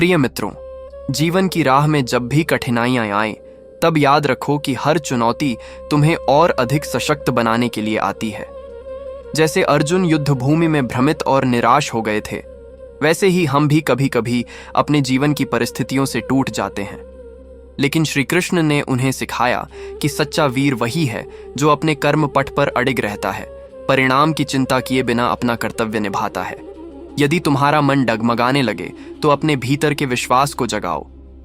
प्रिय मित्रों, जीवन की राह में जब भी कठिनाइयां आए तब याद रखो कि हर चुनौती तुम्हें और अधिक सशक्त बनाने के लिए आती है। जैसे अर्जुन युद्ध भूमि में भ्रमित और निराश हो गए थे, वैसे ही हम भी कभी कभी अपने जीवन की परिस्थितियों से टूट जाते हैं। लेकिन श्री कृष्ण ने उन्हें सिखाया कि सच्चा वीर वही है जो अपने कर्म पथ पर अडिग रहता है, परिणाम की चिंता किए बिना अपना कर्तव्य निभाता है। यदि तुम्हारा मन डगमगाने लगे तो अपने भीतर के विश्वास को जगाओ,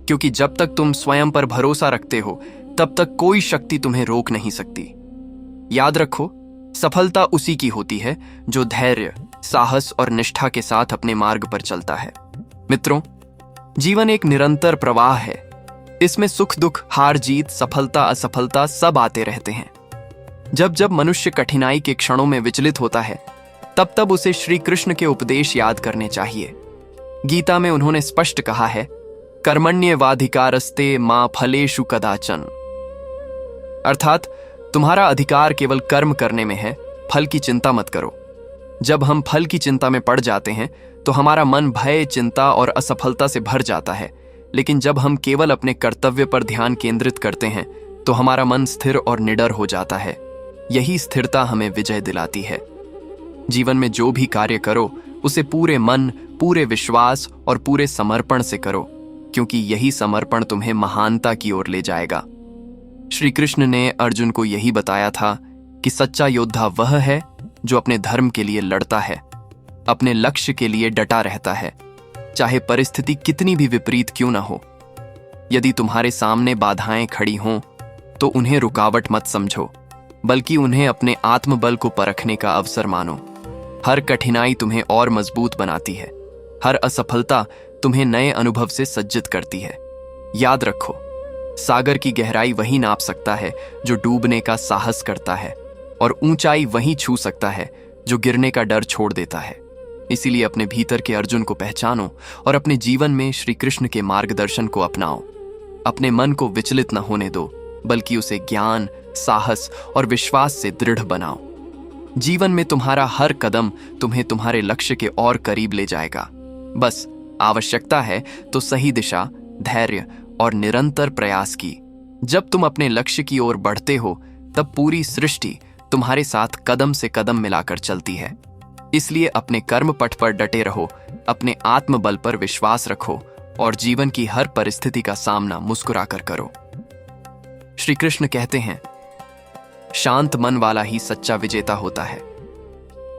क्योंकि जब तक तुम स्वयं पर भरोसा रखते हो तब तक कोई शक्ति तुम्हें रोक नहीं सकती। याद रखो, सफलता उसी की होती है जो धैर्य, साहस और निष्ठा के साथ अपने मार्ग पर चलता है। मित्रों, जीवन एक निरंतर प्रवाह है। इसमें सुख दुख, हार जीत, सफलता असफलता सब आते रहते हैं। जब जब मनुष्य कठिनाई के क्षणों में विचलित होता है तब तब उसे श्री कृष्ण के उपदेश याद करने चाहिए। गीता में उन्होंने स्पष्ट कहा है, कर्मण्येवाधिकारस्ते मा फलेषु कदाचन। अर्थात तुम्हारा अधिकार केवल कर्म करने में है, फल की चिंता मत करो। जब हम फल की चिंता में पड़ जाते हैं तो हमारा मन भय, चिंता और असफलता से भर जाता है। लेकिन जब हम केवल अपने कर्तव्य पर ध्यान केंद्रित करते हैं तो हमारा मन स्थिर और निडर हो जाता है। यही स्थिरता हमें विजय दिलाती है। जीवन में जो भी कार्य करो उसे पूरे मन, पूरे विश्वास और पूरे समर्पण से करो, क्योंकि यही समर्पण तुम्हें महानता की ओर ले जाएगा। श्री कृष्ण ने अर्जुन को यही बताया था कि सच्चा योद्धा वह है जो अपने धर्म के लिए लड़ता है, अपने लक्ष्य के लिए डटा रहता है, चाहे परिस्थिति कितनी भी विपरीत क्यों ना हो। यदि तुम्हारे सामने बाधाएं खड़ी हों तो उन्हें रुकावट मत समझो, बल्कि उन्हें अपने आत्मबल को परखने का अवसर मानो। हर कठिनाई तुम्हें और मजबूत बनाती है, हर असफलता तुम्हें नए अनुभव से सज्जित करती है। याद रखो, सागर की गहराई वही नाप सकता है जो डूबने का साहस करता है, और ऊंचाई वही छू सकता है जो गिरने का डर छोड़ देता है। इसीलिए अपने भीतर के अर्जुन को पहचानो और अपने जीवन में श्री कृष्ण के मार्गदर्शन को अपनाओ। अपने मन को विचलित न होने दो, बल्कि उसे ज्ञान, साहस और विश्वास से दृढ़ बनाओ। जीवन में तुम्हारा हर कदम तुम्हें तुम्हारे लक्ष्य के और करीब ले जाएगा। बस आवश्यकता है तो सही दिशा, धैर्य और निरंतर प्रयास की। जब तुम अपने लक्ष्य की ओर बढ़ते हो तब पूरी सृष्टि तुम्हारे साथ कदम से कदम मिलाकर चलती है। इसलिए अपने कर्म पथ पर डटे रहो, अपने आत्मबल पर विश्वास रखो और जीवन की हर परिस्थिति का सामना मुस्कुराकर करो। श्री कृष्ण कहते हैं, शांत मन वाला ही सच्चा विजेता होता है।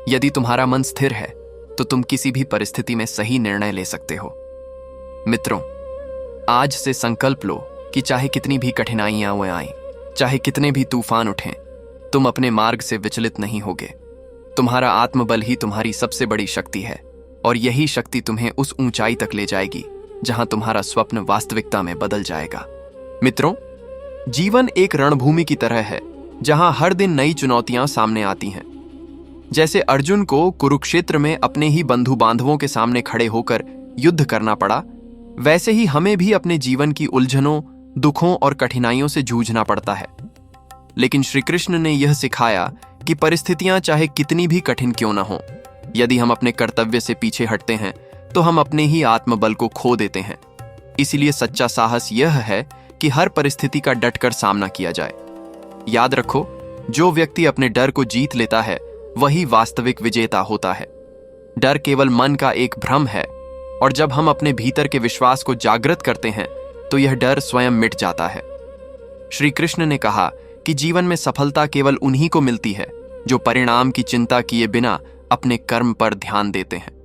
यदि तुम्हारा मन स्थिर है तो तुम किसी भी परिस्थिति में सही निर्णय ले सकते हो। मित्रों, आज से संकल्प लो कि चाहे कितनी भी कठिनाइयां आएं, चाहे कितने भी तूफान उठें, तुम अपने मार्ग से विचलित नहीं होगे। तुम्हारा आत्मबल ही तुम्हारी सबसे बड़ी शक्ति है, और यही शक्ति तुम्हें उस ऊंचाई तक ले जाएगी जहां तुम्हारा स्वप्न वास्तविकता में बदल जाएगा। मित्रों, जीवन एक रणभूमि की तरह है जहां हर दिन नई चुनौतियां सामने आती हैं। जैसे अर्जुन को कुरुक्षेत्र में अपने ही बंधु बांधवों के सामने खड़े होकर युद्ध करना पड़ा, वैसे ही हमें भी अपने जीवन की उलझनों, दुखों और कठिनाइयों से जूझना पड़ता है। लेकिन श्री कृष्ण ने यह सिखाया कि परिस्थितियां चाहे कितनी भी कठिन क्यों न हो, यदि हम अपने कर्तव्य से पीछे हटते हैं तो हम अपने ही आत्मबल को खो देते हैं। इसीलिए सच्चा साहस यह है कि हर परिस्थिति का डटकर सामना किया जाए। याद रखो, जो व्यक्ति अपने डर को जीत लेता है वही वास्तविक विजेता होता है। डर केवल मन का एक भ्रम है, और जब हम अपने भीतर के विश्वास को जागृत करते हैं तो यह डर स्वयं मिट जाता है। श्री कृष्ण ने कहा कि जीवन में सफलता केवल उन्हीं को मिलती है जो परिणाम की चिंता किए बिना अपने कर्म पर ध्यान देते हैं।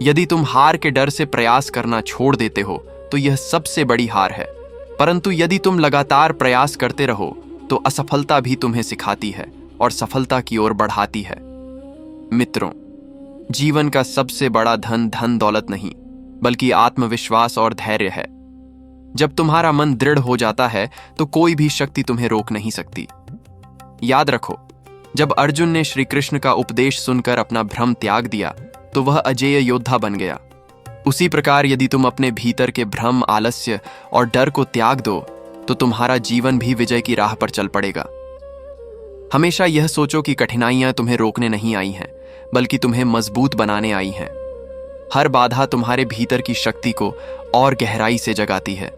यदि तुम हार के डर से प्रयास करना छोड़ देते हो तो यह सबसे बड़ी हार है, परंतु यदि तुम लगातार प्रयास करते रहो तो असफलता भी तुम्हें सिखाती है और सफलता की ओर बढ़ाती है। मित्रों, जीवन का सबसे बड़ा धन धन दौलत नहीं, बल्कि आत्मविश्वास और धैर्य है। जब तुम्हारा मन दृढ़ हो जाता है तो कोई भी शक्ति तुम्हें रोक नहीं सकती। याद रखो, जब अर्जुन ने श्री कृष्ण का उपदेश सुनकर अपना भ्रम त्याग दिया तो वह अजेय योद्धा बन गया। उसी प्रकार यदि तुम अपने भीतर के भ्रम, आलस्य और डर को त्याग दो तो तुम्हारा जीवन भी विजय की राह पर चल पड़ेगा। हमेशा यह सोचो कि कठिनाइयां तुम्हें रोकने नहीं आई हैं, बल्कि तुम्हें मजबूत बनाने आई हैं। हर बाधा तुम्हारे भीतर की शक्ति को और गहराई से जगाती है।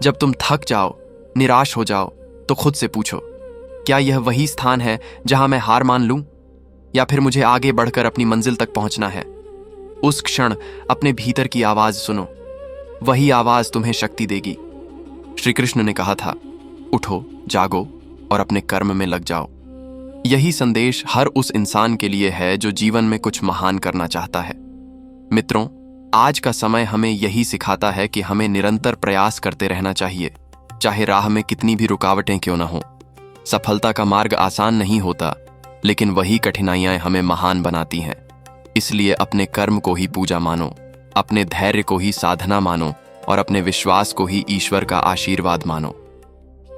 जब तुम थक जाओ, निराश हो जाओ, तो खुद से पूछो, क्या यह वही स्थान है जहां मैं हार मान लूं, या फिर मुझे आगे बढ़कर अपनी मंजिल तक पहुंचना है? उस क्षण अपने भीतर की आवाज सुनो, वही आवाज तुम्हें शक्ति देगी। श्री कृष्ण ने कहा था, उठो, जागो और अपने कर्म में लग जाओ। यही संदेश हर उस इंसान के लिए है जो जीवन में कुछ महान करना चाहता है। मित्रों, आज का समय हमें यही सिखाता है कि हमें निरंतर प्रयास करते रहना चाहिए, चाहे राह में कितनी भी रुकावटें क्यों न हो। सफलता का मार्ग आसान नहीं होता, लेकिन वही कठिनाइयां हमें महान बनाती हैं। इसलिए अपने कर्म को ही पूजा मानो, अपने धैर्य को ही साधना मानो और अपने विश्वास को ही ईश्वर का आशीर्वाद मानो।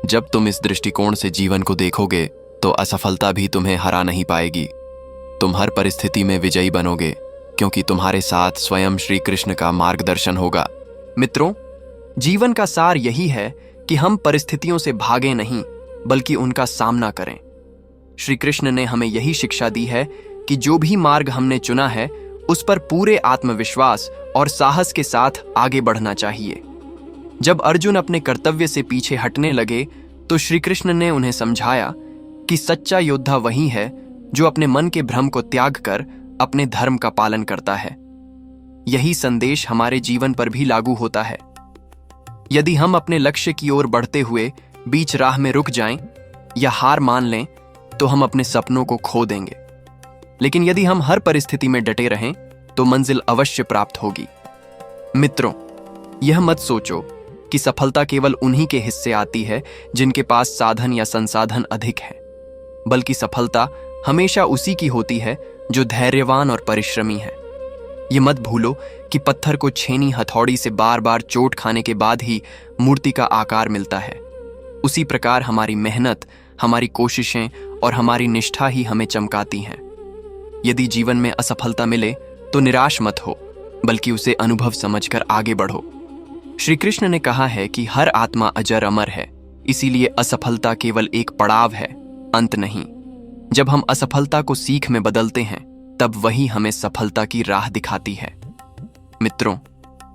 जब तुम इस दृष्टिकोण से जीवन को देखोगे तो असफलता भी तुम्हें हरा नहीं पाएगी। तुम हर परिस्थिति में विजयी बनोगे, क्योंकि तुम्हारे साथ स्वयं श्री कृष्ण का मार्गदर्शन होगा। मित्रों, जीवन का सार यही है कि हम परिस्थितियों से भागे नहीं, बल्कि उनका सामना करें। श्री कृष्ण ने हमें यही शिक्षा दी है कि जो भी मार्ग हमने चुना है, उस पर पूरे आत्मविश्वास और साहस के साथ आगे बढ़ना चाहिए। जब अर्जुन अपने कर्तव्य से पीछे हटने लगे, तो श्री कृष्ण ने उन्हें समझाया कि सच्चा योद्धा वही है जो अपने मन के भ्रम को त्याग कर अपने धर्म का पालन करता है। यही संदेश हमारे जीवन पर भी लागू होता है। यदि हम अपने लक्ष्य की ओर बढ़ते हुए बीच राह में रुक जाएं या हार मान लें, तो हम अपने सपनों को खो देंगे। लेकिन यदि हम हर परिस्थिति में डटे रहें, तो मंजिल अवश्य प्राप्त होगी। मित्रों, यह मत सोचो कि सफलता केवल उन्हीं के हिस्से आती है जिनके पास साधन या संसाधन अधिक है, बल्कि सफलता हमेशा उसी की होती है जो धैर्यवान और परिश्रमी है। ये मत भूलो कि पत्थर को छेनी हथौड़ी से बार बार चोट खाने के बाद ही मूर्ति का आकार मिलता है। उसी प्रकार हमारी मेहनत, हमारी कोशिशें और हमारी निष्ठा ही हमें चमकाती हैं। यदि जीवन में असफलता मिले तो निराश मत हो, बल्कि उसे अनुभव समझकर आगे बढ़ो। श्री कृष्ण ने कहा है कि हर आत्मा अजर अमर है, इसीलिए असफलता केवल एक पड़ाव है, अंत नहीं। जब हम असफलता को सीख में बदलते हैं, तब वही हमें सफलता की राह दिखाती है। मित्रों,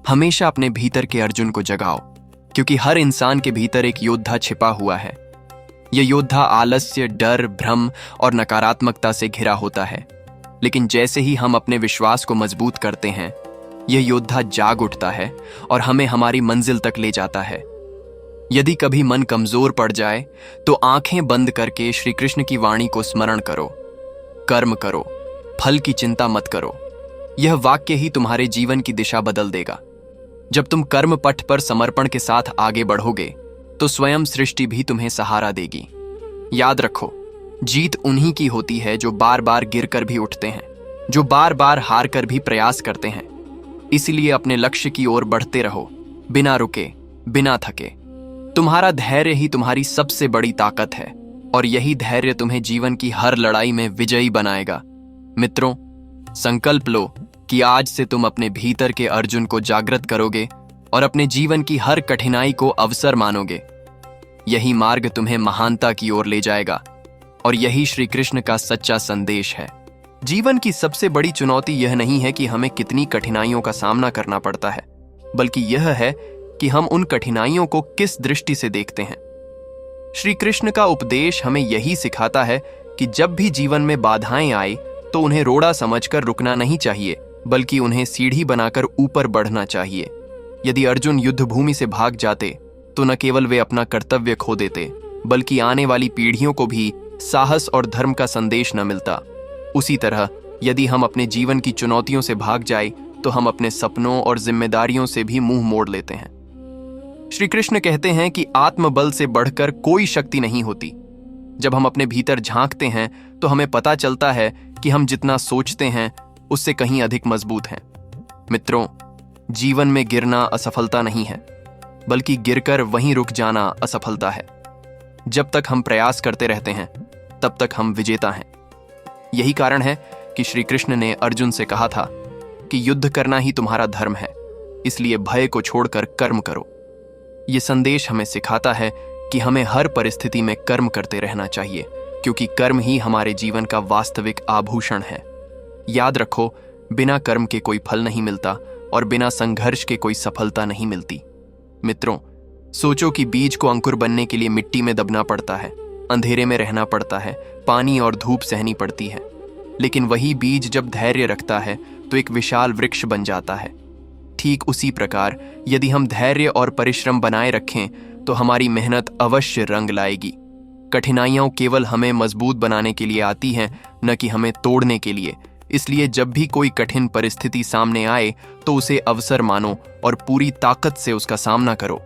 हमेशा अपने भीतर के अर्जुन को जगाओ, क्योंकि हर इंसान के भीतर एक योद्धा छिपा हुआ है। यह योद्धा आलस्य, डर, भ्रम और नकारात्मकता से घिरा होता है, लेकिन जैसे ही हम अपने विश्वास को मजबूत करते हैं, यह योद्धा जाग उठता है और हमें हमारी मंजिल तक ले जाता है। यदि कभी मन कमजोर पड़ जाए, तो आंखें बंद करके श्री कृष्ण की वाणी को स्मरण करो, कर्म करो, फल की चिंता मत करो। यह वाक्य ही तुम्हारे जीवन की दिशा बदल देगा। जब तुम कर्म पथ पर समर्पण के साथ आगे बढ़ोगे, तो स्वयं सृष्टि भी तुम्हें सहारा देगी। याद रखो, जीत उन्हीं की होती है जो बार बार गिरकर भी उठते हैं, जो बार बार हार कर भी प्रयास करते हैं। इसलिए अपने लक्ष्य की ओर बढ़ते रहो, बिना रुके, बिना थके। तुम्हारा धैर्य ही तुम्हारी सबसे बड़ी ताकत है, और यही धैर्य तुम्हें जीवन की हर लड़ाई में विजयी बनाएगा। मित्रों, संकल्प लो कि आज से तुम अपने भीतर के अर्जुन को जागृत करोगे और अपने जीवन की हर कठिनाई को अवसर मानोगे। यही मार्ग तुम्हें महानता की ओर ले जाएगा, और यही श्री कृष्ण का सच्चा संदेश है। जीवन की सबसे बड़ी चुनौती यह नहीं है कि हमें कितनी कठिनाइयों का सामना करना पड़ता है, बल्कि यह है कि हम उन कठिनाइयों को किस दृष्टि से देखते हैं। श्री कृष्ण का उपदेश हमें यही सिखाता है कि जब भी जीवन में बाधाएं आए, तो उन्हें रोड़ा समझकर रुकना नहीं चाहिए, बल्कि उन्हें सीढ़ी बनाकर ऊपर बढ़ना चाहिए। यदि अर्जुन युद्ध भूमि से भाग जाते, तो न केवल वे अपना कर्तव्य खो देते, बल्कि आने वाली पीढ़ियों को भी साहस और धर्म का संदेश न मिलता। उसी तरह यदि हम अपने जीवन की चुनौतियों से भाग जाए, तो हम अपने सपनों और जिम्मेदारियों से भी मुंह मोड़ लेते हैं। श्री कृष्ण कहते हैं कि आत्मबल से बढ़कर कोई शक्ति नहीं होती। जब हम अपने भीतर झांकते हैं, तो हमें पता चलता है कि हम जितना सोचते हैं, उससे कहीं अधिक मजबूत हैं। मित्रों, जीवन में गिरना असफलता नहीं है, बल्कि गिरकर वहीं रुक जाना असफलता है। जब तक हम प्रयास करते रहते हैं, तब तक हम विजेता हैं। यही कारण है कि श्री कृष्ण ने अर्जुन से कहा था कि युद्ध करना ही तुम्हारा धर्म है, इसलिए भय को छोड़कर कर्म करो। ये संदेश हमें सिखाता है कि हमें हर परिस्थिति में कर्म करते रहना चाहिए, क्योंकि कर्म ही हमारे जीवन का वास्तविक आभूषण है। याद रखो, बिना कर्म के कोई फल नहीं मिलता और बिना संघर्ष के कोई सफलता नहीं मिलती। मित्रों, सोचो कि बीज को अंकुर बनने के लिए मिट्टी में दबना पड़ता है, अंधेरे में रहना पड़ता है, पानी और धूप सहनी पड़ती है, लेकिन वही बीज जब धैर्य रखता है तो एक विशाल वृक्ष बन जाता है। ठीक उसी प्रकार यदि हम धैर्य और परिश्रम बनाए रखें तो हमारी मेहनत अवश्य रंग लाएगी। कठिनाइयां केवल हमें मजबूत बनाने के लिए आती हैं, न कि हमें तोड़ने के लिए। इसलिए जब भी कोई कठिन परिस्थिति सामने आए तो उसे अवसर मानो और पूरी ताकत से उसका सामना करो।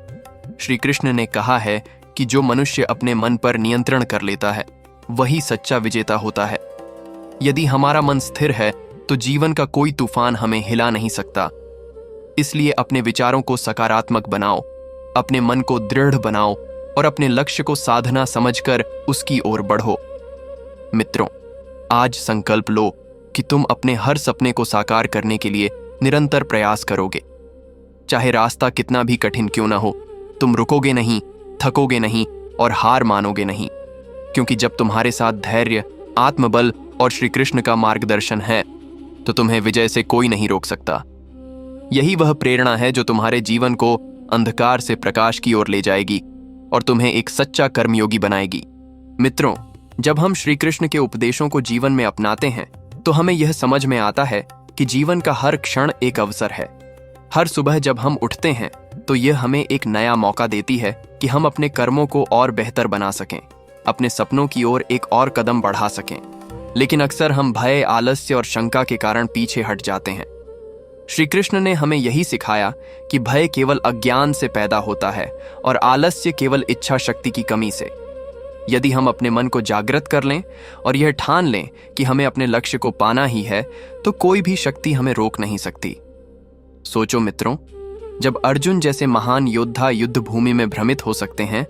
श्री कृष्ण ने कहा है कि जो मनुष्य अपने मन पर नियंत्रण कर लेता है वही सच्चा विजेता होता है। यदि हमारा मन स्थिर है तो जीवन का कोई तूफान हमें हिला नहीं सकता। इसलिए अपने विचारों को सकारात्मक बनाओ, अपने मन को दृढ़ बनाओ और अपने लक्ष्य को साधना समझकर उसकी ओर बढ़ो। मित्रों, आज संकल्प लो कि तुम अपने हर सपने को साकार करने के लिए निरंतर प्रयास करोगे। चाहे रास्ता कितना भी कठिन क्यों ना हो, तुम रुकोगे नहीं, थकोगे नहीं और हार मानोगे नहीं, क्योंकि जब तुम्हारे साथ धैर्य, आत्मबल और श्री कृष्ण का मार्गदर्शन है तो तुम्हें विजय से कोई नहीं रोक सकता। यही वह प्रेरणा है जो तुम्हारे जीवन को अंधकार से प्रकाश की ओर ले जाएगी और तुम्हें एक सच्चा कर्मयोगी बनाएगी। मित्रों, जब हम श्री कृष्ण के उपदेशों को जीवन में अपनाते हैं तो हमें यह समझ में आता है कि जीवन का हर क्षण एक अवसर है। हर सुबह जब हम उठते हैं तो यह हमें एक नया मौका देती है कि हम अपने कर्मों को और बेहतर बना सकें, अपने सपनों की ओर एक और कदम बढ़ा सकें। लेकिन अक्सर हम भय, आलस्य और शंका के कारण पीछे हट जाते हैं। श्री कृष्ण ने हमें यही सिखाया कि भय केवल अज्ञान से पैदा होता है और आलस्य केवल इच्छा शक्ति की कमी से। यदि हम अपने मन को जागृत कर लें और यह ठान लें कि हमें अपने लक्ष्य को पाना ही है, तो कोई भी शक्ति हमें रोक नहीं सकती। सोचो मित्रों, जब अर्जुन जैसे महान योद्धा युद्ध भूमि में भ्रमित हो सकते हैं,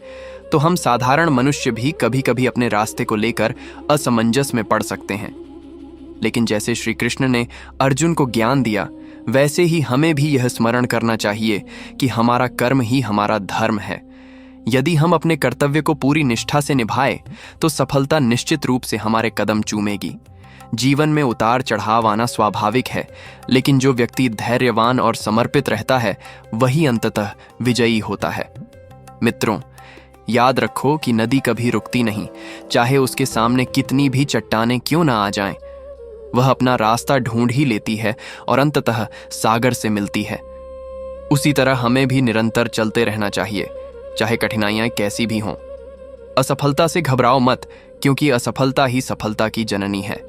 तो हम साधारण मनुष्य भी कभी कभी अपने रास्ते को लेकर असमंजस में पड़ सकते हैं। लेकिन जैसे श्री कृष्ण ने अर्जुन को ज्ञान दिया, वैसे ही हमें भी यह स्मरण करना चाहिए कि हमारा कर्म ही हमारा धर्म है। यदि हम अपने कर्तव्य को पूरी निष्ठा से निभाएं, तो सफलता निश्चित रूप से हमारे कदम चूमेगी। जीवन में उतार चढ़ाव आना स्वाभाविक है, लेकिन जो व्यक्ति धैर्यवान और समर्पित रहता है वही अंततः विजयी होता है। मित्रों, याद रखो कि नदी कभी रुकती नहीं, चाहे उसके सामने कितनी भी चट्टानें क्यों ना आ जाएं। वह अपना रास्ता ढूंढ ही लेती है और अंततः सागर से मिलती है। उसी तरह हमें भी निरंतर चलते रहना चाहिए, चाहे कठिनाइयां कैसी भी हों। असफलता से घबराओ मत, क्योंकि असफलता ही सफलता की जननी है।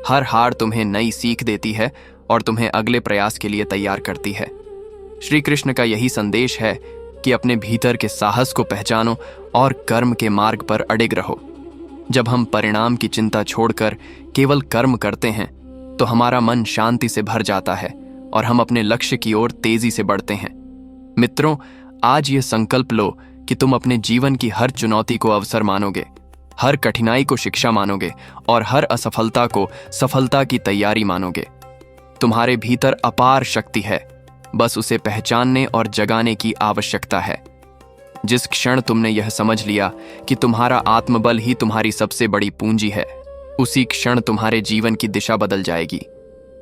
हर हार तुम्हें नई सीख देती है और तुम्हें अगले प्रयास के लिए तैयार करती है। श्री कृष्ण का यही संदेश है कि अपने भीतर के साहस को पहचानो और कर्म के मार्ग पर अडिग रहो। जब हम परिणाम की चिंता छोड़कर केवल कर्म करते हैं तो हमारा मन शांति से भर जाता है और हम अपने लक्ष्य की ओर तेजी से बढ़ते हैं। मित्रों, आज ये संकल्प लो कि तुम अपने जीवन की हर चुनौती को अवसर मानोगे, हर कठिनाई को शिक्षा मानोगे और हर असफलता को सफलता की तैयारी मानोगे। तुम्हारे भीतर अपार शक्ति है, बस उसे पहचानने और जगाने की आवश्यकता है। जिस क्षण तुमने यह समझ लिया कि तुम्हारा आत्मबल ही तुम्हारी सबसे बड़ी पूंजी है, उसी क्षण तुम्हारे जीवन की दिशा बदल जाएगी।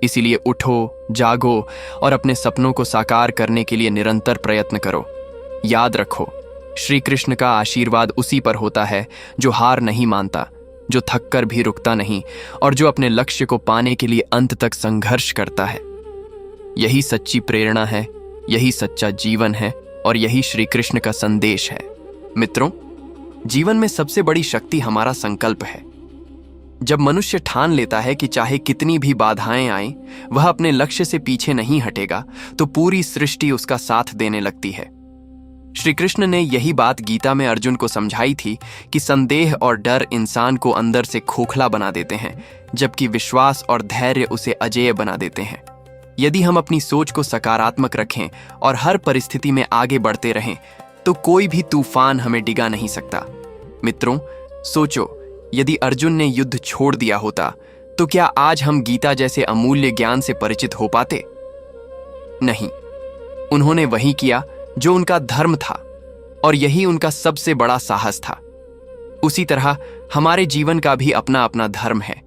इसीलिए उठो, जागो और अपने सपनों को साकार करने के लिए निरंतर प्रयत्न करो। याद रखो, श्री कृष्ण का आशीर्वाद उसी पर होता है जो हार नहीं मानता, जो थककर भी रुकता नहीं और जो अपने लक्ष्य को पाने के लिए अंत तक संघर्ष करता है। यही सच्ची प्रेरणा है, यही सच्चा जीवन है और यही श्री कृष्ण का संदेश है। मित्रों, जीवन में सबसे बड़ी शक्ति हमारा संकल्प है। जब मनुष्य ठान लेता है कि चाहे कितनी भी बाधाएं आएं, वह अपने लक्ष्य से पीछे नहीं हटेगा, तो पूरी सृष्टि उसका साथ देने लगती है। श्री कृष्ण ने यही बात गीता में अर्जुन को समझाई थी कि संदेह और डर इंसान को अंदर से खोखला बना देते हैं, जबकि विश्वास और धैर्य उसे अजेय बना देते हैं। यदि हम अपनी सोच को सकारात्मक रखें और हर परिस्थिति में आगे बढ़ते रहें, तो कोई भी तूफान हमें डिगा नहीं सकता। मित्रों, सोचो, यदि अर्जुन ने युद्ध छोड़ दिया होता तो क्या आज हम गीता जैसे अमूल्य ज्ञान से परिचित हो पाते? नहीं। उन्होंने वही किया जो उनका धर्म था और यही उनका सबसे बड़ा साहस था। उसी तरह हमारे जीवन का भी अपना अपना धर्म है।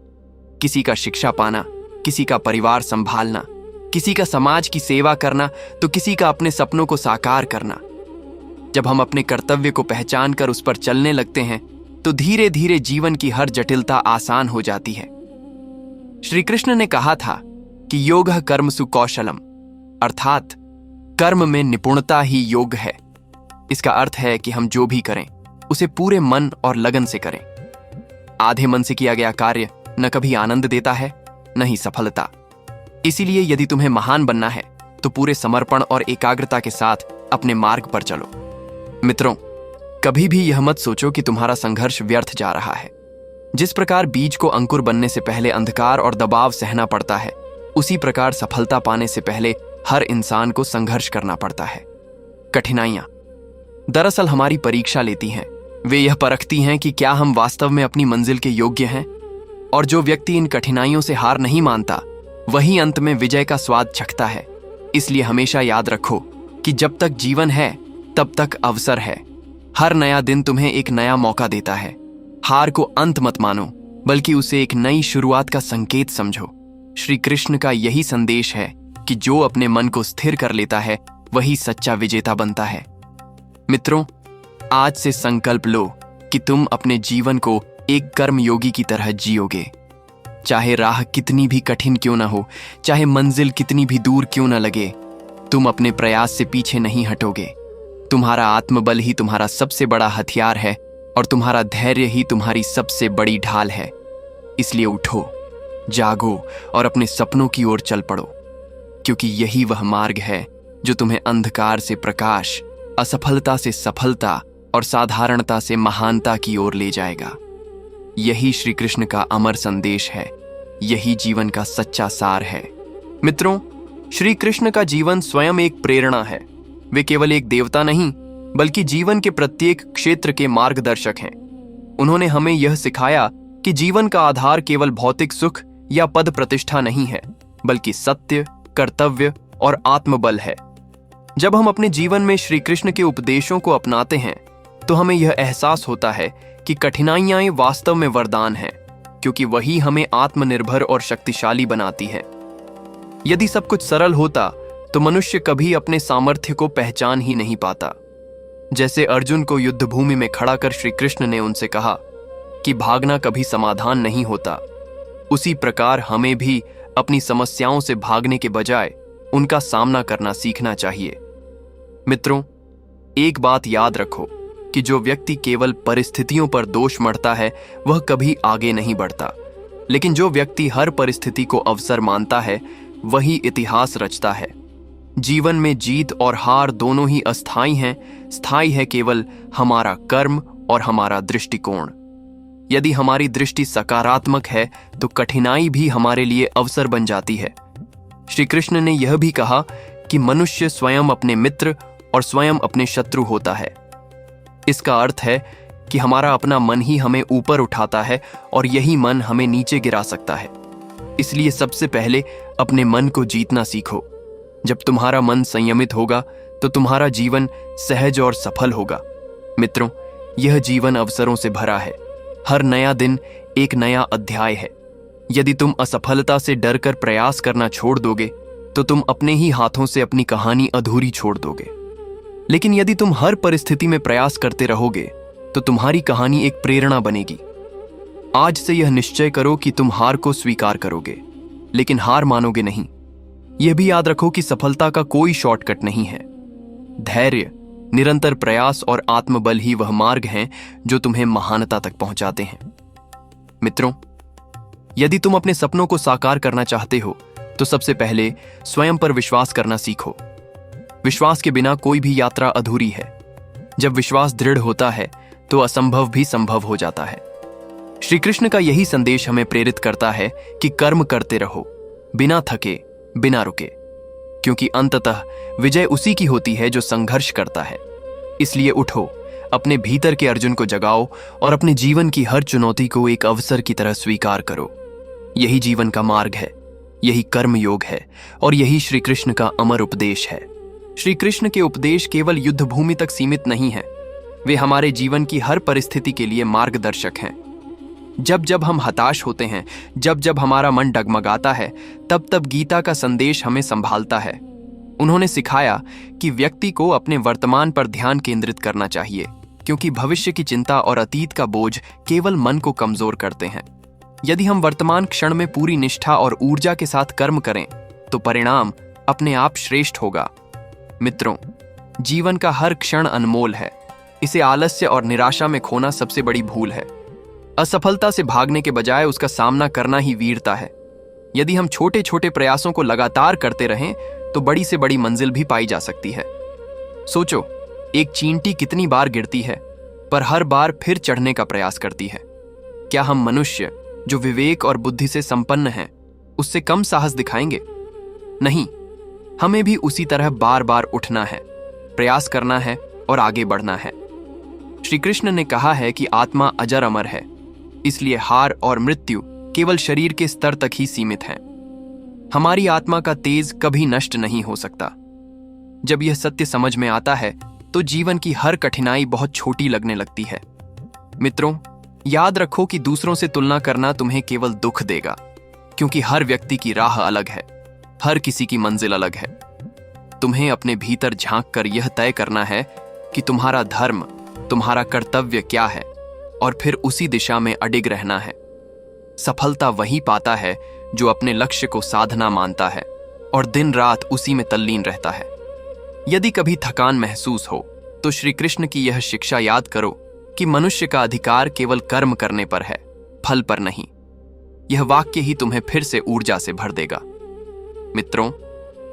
किसी का शिक्षा पाना, किसी का परिवार संभालना, किसी का समाज की सेवा करना, तो किसी का अपने सपनों को साकार करना। जब हम अपने कर्तव्य को पहचान कर उस पर चलने लगते हैं तो धीरे धीरे जीवन की हर जटिलता आसान हो जाती है। श्री कृष्ण ने कहा था कि योगः कर्मसु कौशलम, अर्थात कर्म में निपुणता ही योग है। इसका अर्थ है कि हम जो भी करें उसे पूरे मन और लगन से करें। आधे मन से किया गया कार्य न कभी आनंद देता है, न ही सफलता। इसीलिए यदि तुम्हें महान बनना है तो पूरे समर्पण और एकाग्रता के साथ अपने मार्ग पर चलो। मित्रों, कभी भी यह मत सोचो कि तुम्हारा संघर्ष व्यर्थ जा रहा है। जिस प्रकार बीज को अंकुर बनने से पहले अंधकार और दबाव सहना पड़ता है, उसी प्रकार सफलता पाने से पहले हर इंसान को संघर्ष करना पड़ता है। कठिनाइयां दरअसल हमारी परीक्षा लेती हैं। वे यह परखती हैं कि क्या हम वास्तव में अपनी मंजिल के योग्य हैं। और जो व्यक्ति इन कठिनाइयों से हार नहीं मानता, वही अंत में विजय का स्वाद चखता है। इसलिए हमेशा याद रखो कि जब तक जीवन है तब तक अवसर है। हर नया दिन तुम्हें एक नया मौका देता है। हार को अंत मत मानो, बल्कि उसे एक नई शुरुआत का संकेत समझो। श्री कृष्ण का यही संदेश है कि जो अपने मन को स्थिर कर लेता है वही सच्चा विजेता बनता है। मित्रों, आज से संकल्प लो कि तुम अपने जीवन को एक कर्मयोगी की तरह जियोगे। चाहे राह कितनी भी कठिन क्यों ना हो, चाहे मंजिल कितनी भी दूर क्यों ना लगे, तुम अपने प्रयास से पीछे नहीं हटोगे। तुम्हारा आत्मबल ही तुम्हारा सबसे बड़ा हथियार है और तुम्हारा धैर्य ही तुम्हारी सबसे बड़ी ढाल है। इसलिए उठो, जागो और अपने सपनों की ओर चल पड़ो, क्योंकि यही वह मार्ग है जो तुम्हें अंधकार से प्रकाश, असफलता से सफलता और साधारणता से महानता की ओर ले जाएगा। यही श्री कृष्ण का अमर संदेश है, यही जीवन का सच्चा सार है। मित्रों, श्री कृष्ण का जीवन स्वयं एक प्रेरणा है। वे केवल एक देवता नहीं, बल्कि जीवन के प्रत्येक क्षेत्र के मार्गदर्शक हैं। उन्होंने हमें यह सिखाया कि जीवन का आधार केवल भौतिक सुख या पद प्रतिष्ठा नहीं है, बल्कि सत्य, कर्तव्य और आत्मबल है। जब हम अपने जीवन में श्री कृष्ण के उपदेशों को अपनाते हैं तो हमें यह एहसास होता है कि कठिनाइयां वास्तव में वरदान हैं, क्योंकि वही हमें आत्मनिर्भर और शक्तिशाली बनाती है। यदि सब कुछ सरल होता तो मनुष्य कभी अपने सामर्थ्य को पहचान ही नहीं पाता। जैसे अर्जुन को युद्ध भूमि में खड़ा कर श्री कृष्ण ने उनसे कहा कि भागना कभी समाधान नहीं होता, उसी प्रकार हमें भी अपनी समस्याओं से भागने के बजाय उनका सामना करना सीखना चाहिए। मित्रों, एक बात याद रखो कि जो व्यक्ति केवल परिस्थितियों पर दोष मढ़ता है वह कभी आगे नहीं बढ़ता, लेकिन जो व्यक्ति हर परिस्थिति को अवसर मानता है वही इतिहास रचता है। जीवन में जीत और हार दोनों ही अस्थायी हैं, स्थायी है केवल हमारा कर्म और हमारा दृष्टिकोण। यदि हमारी दृष्टि सकारात्मक है तो कठिनाई भी हमारे लिए अवसर बन जाती है। श्री कृष्ण ने यह भी कहा कि मनुष्य स्वयं अपने मित्र और स्वयं अपने शत्रु होता है। इसका अर्थ है कि हमारा अपना मन ही हमें ऊपर उठाता है और यही मन हमें नीचे गिरा सकता है। इसलिए सबसे पहले अपने मन को जीतना सीखो। जब तुम्हारा मन संयमित होगा तो तुम्हारा जीवन सहज और सफल होगा। मित्रों, यह जीवन अवसरों से भरा है। हर नया दिन एक नया अध्याय है। यदि तुम असफलता से डरकर प्रयास करना छोड़ दोगे तो तुम अपने ही हाथों से अपनी कहानी अधूरी छोड़ दोगे। लेकिन यदि तुम हर परिस्थिति में प्रयास करते रहोगे तो तुम्हारी कहानी एक प्रेरणा बनेगी। आज से यह निश्चय करो कि तुम हार को स्वीकार करोगे, लेकिन हार मानोगे नहीं। यह भी याद रखो कि सफलता का कोई शॉर्टकट नहीं है। धैर्य, निरंतर प्रयास और आत्मबल ही वह मार्ग हैं जो तुम्हें महानता तक पहुंचाते हैं। मित्रों, यदि तुम अपने सपनों को साकार करना चाहते हो तो सबसे पहले स्वयं पर विश्वास करना सीखो। विश्वास के बिना कोई भी यात्रा अधूरी है। जब विश्वास दृढ़ होता है तो असंभव भी संभव हो जाता है। श्री कृष्ण का यही संदेश हमें प्रेरित करता है कि कर्म करते रहो, बिना थके, बिना रुके, क्योंकि अंततः विजय उसी की होती है जो संघर्ष करता है। इसलिए उठो, अपने भीतर के अर्जुन को जगाओ और अपने जीवन की हर चुनौती को एक अवसर की तरह स्वीकार करो। यही जीवन का मार्ग है, यही कर्म योग है और यही श्री कृष्ण का अमर उपदेश है। श्री कृष्ण के उपदेश केवल युद्ध भूमि तक सीमित नहीं है, वे हमारे जीवन की हर परिस्थिति के लिए मार्गदर्शक हैं। जब जब हम हताश होते हैं, जब जब हमारा मन डगमगाता है, तब तब गीता का संदेश हमें संभालता है। उन्होंने सिखाया कि व्यक्ति को अपने वर्तमान पर ध्यान केंद्रित करना चाहिए, क्योंकि भविष्य की चिंता और अतीत का बोझ केवल मन को कमजोर करते हैं। यदि हम वर्तमान क्षण में पूरी निष्ठा और ऊर्जा के साथ कर्म करें तो परिणाम अपने आप श्रेष्ठ होगा। मित्रों, जीवन का हर क्षण अनमोल है। इसे आलस्य और निराशा में खोना सबसे बड़ी भूल है। असफलता से भागने के बजाय उसका सामना करना ही वीरता है। यदि हम छोटे छोटे प्रयासों को लगातार करते रहें तो बड़ी से बड़ी मंजिल भी पाई जा सकती है। सोचो, एक चींटी कितनी बार गिरती है पर हर बार फिर चढ़ने का प्रयास करती है। क्या हम मनुष्य जो विवेक और बुद्धि से संपन्न हैं उससे कम साहस दिखाएंगे? नहीं, हमें भी उसी तरह बार बार उठना है, प्रयास करना है और आगे बढ़ना है। श्री कृष्ण ने कहा है कि आत्मा अजर अमर है, इसलिए हार और मृत्यु केवल शरीर के स्तर तक ही सीमित हैं। हमारी आत्मा का तेज कभी नष्ट नहीं हो सकता। जब यह सत्य समझ में आता है तो जीवन की हर कठिनाई बहुत छोटी लगने लगती है। मित्रों, याद रखो कि दूसरों से तुलना करना तुम्हें केवल दुख देगा, क्योंकि हर व्यक्ति की राह अलग है, हर किसी की मंजिल अलग है। तुम्हें अपने भीतर झांक कर यह तय करना है कि तुम्हारा धर्म, तुम्हारा कर्तव्य क्या है, और फिर उसी दिशा में अडिग रहना है। सफलता वही पाता है जो अपने लक्ष्य को साधना मानता है और दिन रात उसी में तल्लीन रहता है। यदि कभी थकान महसूस हो तो श्री कृष्ण की यह शिक्षा याद करो कि मनुष्य का अधिकार केवल कर्म करने पर है, फल पर नहीं। यह वाक्य ही तुम्हें फिर से ऊर्जा से भर देगा। मित्रों,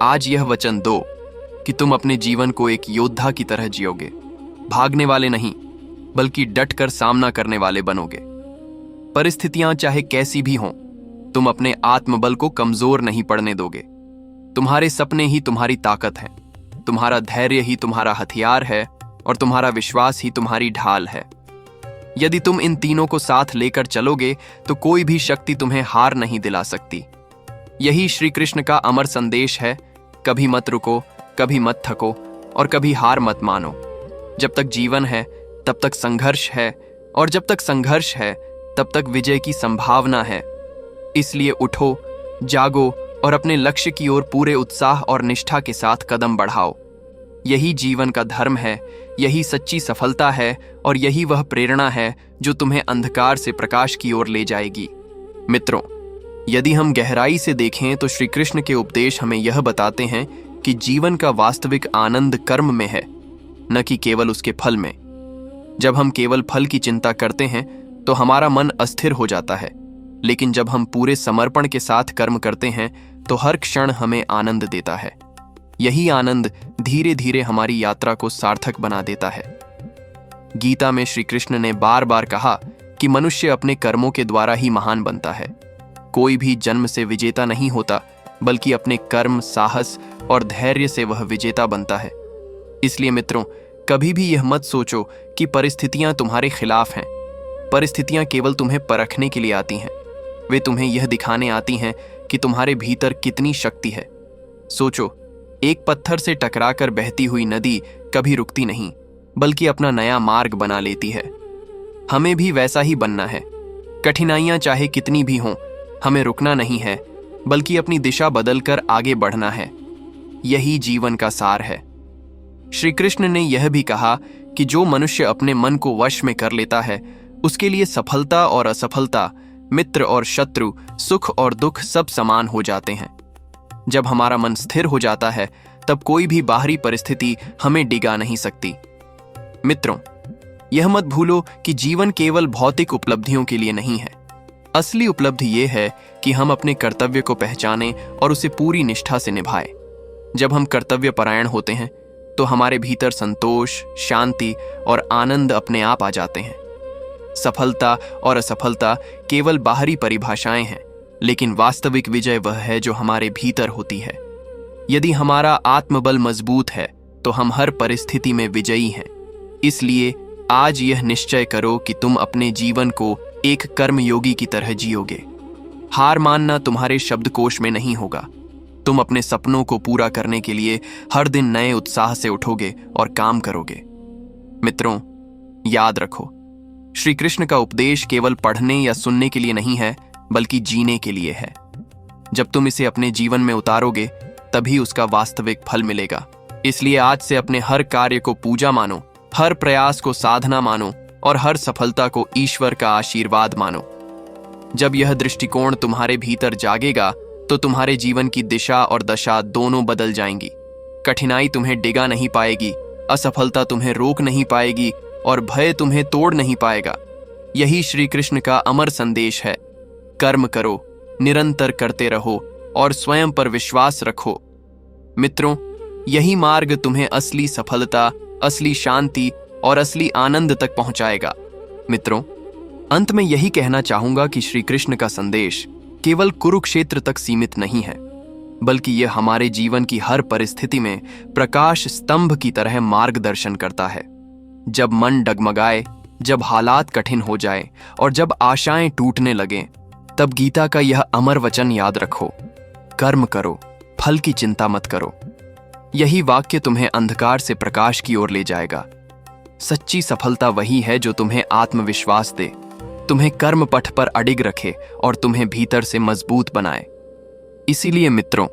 आज यह वचन दो कि तुम अपने जीवन को एक योद्धा की तरह जियोगे, भागने वाले नहीं बल्कि डटकर सामना करने वाले बनोगे। परिस्थितियां चाहे कैसी भी हों, तुम अपने आत्मबल को कमजोर नहीं पड़ने दोगे। तुम्हारे सपने ही तुम्हारी ताकत है, तुम्हारा धैर्य ही तुम्हारा हथियार है और तुम्हारा विश्वास ही तुम्हारी ढाल है। यदि तुम इन तीनों को साथ लेकर चलोगे तो कोई भी शक्ति तुम्हें हार नहीं दिला सकती। यही श्री कृष्ण का अमर संदेश है, कभी मत रुको, कभी मत थको और कभी हार मत मानो। जब तक जीवन है तब तक संघर्ष है, और जब तक संघर्ष है तब तक विजय की संभावना है। इसलिए उठो, जागो और अपने लक्ष्य की ओर पूरे उत्साह और निष्ठा के साथ कदम बढ़ाओ। यही जीवन का धर्म है, यही सच्ची सफलता है और यही वह प्रेरणा है जो तुम्हें अंधकार से प्रकाश की ओर ले जाएगी। मित्रों, यदि हम गहराई से देखें तो श्री कृष्ण के उपदेश हमें यह बताते हैं कि जीवन का वास्तविक आनंद कर्म में है, न कि केवल उसके फल में। जब हम केवल फल की चिंता करते हैं तो हमारा मन अस्थिर हो जाता है, लेकिन जब हम पूरे समर्पण के साथ कर्म करते हैं तो हर क्षण हमें आनंद देता है। यही आनंद धीरे धीरे हमारी यात्रा को सार्थक बना देता है। गीता में श्री कृष्ण ने बार बार कहा कि मनुष्य अपने कर्मों के द्वारा ही महान बनता है। कोई भी जन्म से विजेता नहीं होता, बल्कि अपने कर्म, साहस और धैर्य से वह विजेता बनता है। इसलिए मित्रों, कभी भी यह मत सोचो कि परिस्थितियां तुम्हारे खिलाफ हैं। परिस्थितियां केवल तुम्हें परखने के लिए आती हैं। वे तुम्हें यह दिखाने आती हैं कि तुम्हारे भीतर कितनी शक्ति है। सोचो, एक पत्थर से टकराकर बहती हुई नदी कभी रुकती नहीं, बल्कि अपना नया मार्ग बना लेती है। हमें भी वैसा ही बनना है। कठिनाइयां चाहे कितनी भी हों, हमें रुकना नहीं है, बल्कि अपनी दिशा बदलकर आगे बढ़ना है। यही जीवन का सार है। श्री कृष्ण ने यह भी कहा कि जो मनुष्य अपने मन को वश में कर लेता है, उसके लिए सफलता और असफलता, मित्र और शत्रु, सुख और दुख सब समान हो जाते हैं। जब हमारा मन स्थिर हो जाता है, तब कोई भी बाहरी परिस्थिति हमें डिगा नहीं सकती। मित्रों, यह मत भूलो कि जीवन केवल भौतिक उपलब्धियों के लिए नहीं है। असली उपलब्धि यह है कि हम अपने कर्तव्य को पहचानें और उसे पूरी निष्ठा से निभाएं। जब हम कर्तव्य परायण होते हैं तो हमारे भीतर संतोष, शांति और आनंद अपने आप आ जाते हैं। सफलता और असफलता केवल बाहरी परिभाषाएं हैं, लेकिन वास्तविक विजय वह है जो हमारे भीतर होती है। यदि हमारा आत्मबल मजबूत है तो हम हर परिस्थिति में विजयी हैं। इसलिए आज यह निश्चय करो कि तुम अपने जीवन को एक कर्मयोगी की तरह जियोगे। हार मानना तुम्हारे शब्दकोश में नहीं होगा। तुम अपने सपनों को पूरा करने के लिए हर दिन नए उत्साह से उठोगे और काम करोगे। मित्रों, याद रखो, श्री कृष्ण का उपदेश केवल पढ़ने या सुनने के लिए नहीं है, बल्कि जीने के लिए है। जब तुम इसे अपने जीवन में उतारोगे, तभी उसका वास्तविक फल मिलेगा। इसलिए आज से अपने हर कार्य को पूजा मानो, हर प्रयास को साधना मानो और हर सफलता को ईश्वर का आशीर्वाद मानो। जब यह दृष्टिकोण तुम्हारे भीतर जागेगा, तो तुम्हारे जीवन की दिशा और दशा दोनों बदल जाएंगी। कठिनाई तुम्हें डिगा नहीं पाएगी, असफलता तुम्हें रोक नहीं पाएगी और भय तुम्हें तोड़ नहीं पाएगा। यही श्री कृष्ण का अमर संदेश है। कर्म करो, निरंतर करते रहो और स्वयं पर विश्वास रखो। मित्रों, यही मार्ग तुम्हें असली सफलता, असली शांति और असली आनंद तक पहुंचाएगा। मित्रों, अंत में यही कहना चाहूंगा कि श्री कृष्ण का संदेश केवल कुरुक्षेत्र तक सीमित नहीं है, बल्कि यह हमारे जीवन की हर परिस्थिति में प्रकाश स्तंभ की तरह मार्गदर्शन करता है। जब मन डगमगाए, जब हालात कठिन हो जाए और जब आशाएं टूटने लगें, तब गीता का यह अमर वचन याद रखो, कर्म करो, फल की चिंता मत करो। यही वाक्य तुम्हें अंधकार से प्रकाश की ओर ले जाएगा। सच्ची सफलता वही है जो तुम्हें आत्मविश्वास दे, तुम्हें कर्म पथ पर अडिग रखे और तुम्हें भीतर से मजबूत बनाए। इसीलिए मित्रों,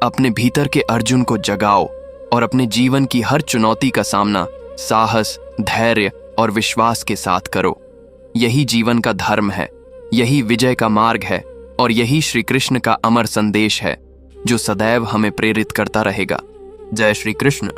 अपने भीतर के अर्जुन को जगाओ और अपने जीवन की हर चुनौती का सामना साहस, धैर्य और विश्वास के साथ करो। यही जीवन का धर्म है, यही विजय का मार्ग है और यही श्री कृष्ण का अमर संदेश है, जो सदैव हमें प्रेरित करता रहेगा। जय श्री कृष्ण।